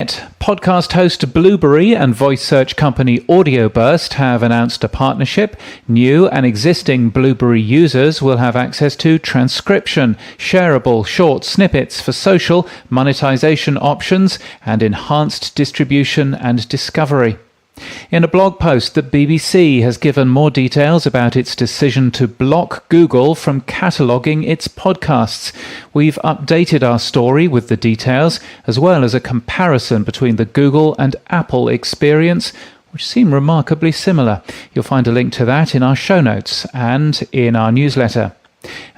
Podcast host Blubrry and voice search company Audioburst have announced a partnership. New and existing Blubrry users will have access to transcription, shareable short snippets for social, monetization options, and enhanced distribution and discovery. In a blog post, the BBC has given more details about its decision to block Google from cataloguing its podcasts. We've updated our story with the details, as well as a comparison between the Google and Apple experience, which seem remarkably similar. You'll find a link to that in our show notes and in our newsletter.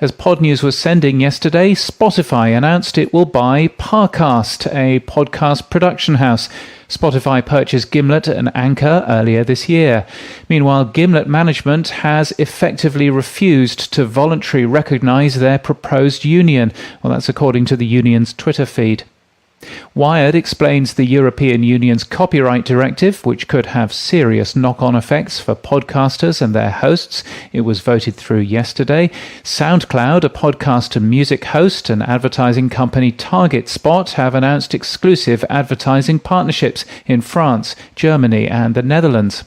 As Podnews was sending yesterday, Spotify announced it will buy Parcast, a podcast production house. Spotify purchased Gimlet and Anchor earlier this year. Meanwhile, Gimlet management has effectively refused to voluntarily recognise their proposed union. Well, that's according to the union's Twitter feed. Wired explains the European Union's copyright directive, which could have serious knock-on effects for podcasters and their hosts. It was voted through yesterday. SoundCloud, a podcast and music host, and advertising company Target Spot have announced exclusive advertising partnerships in France, Germany, and the Netherlands.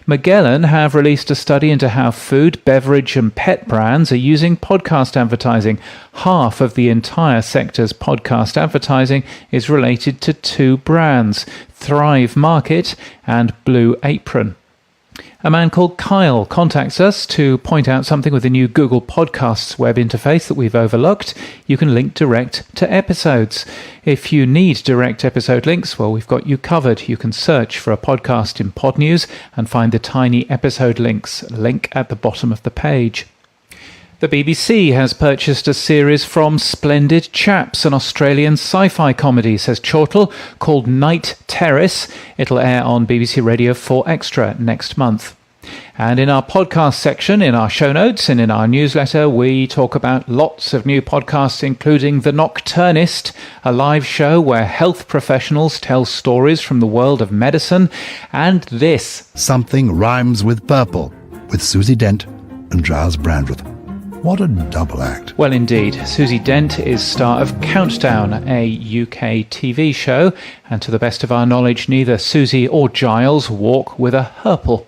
Magellan have released a study into how food, beverage and pet brands are using podcast advertising. Half of the entire sector's podcast advertising is related to two brands, Thrive Market and Blue Apron. A man called Kyle contacts us to point out something with the new Google Podcasts web interface that we've overlooked. You can link direct to episodes. If you need direct episode links, well, we've got you covered. You can search for a podcast in Podnews and find the tiny episode links, link at the bottom of the page. The BBC has purchased a series from Splendid Chaps, an Australian sci-fi comedy, says Chortle, called Night Terrace. It'll air on BBC Radio 4 Extra next month. And in our podcast section, in our show notes and in our newsletter, we talk about lots of new podcasts, including The Nocturnist, a live show where health professionals tell stories from the world of medicine, and this. Something Rhymes with Purple, with Susie Dent and Giles Brandreth. What a double act. Well, indeed. Susie Dent is star of Countdown, a UK TV show, and to the best of our knowledge, neither Susie or Giles walk with a Herpel.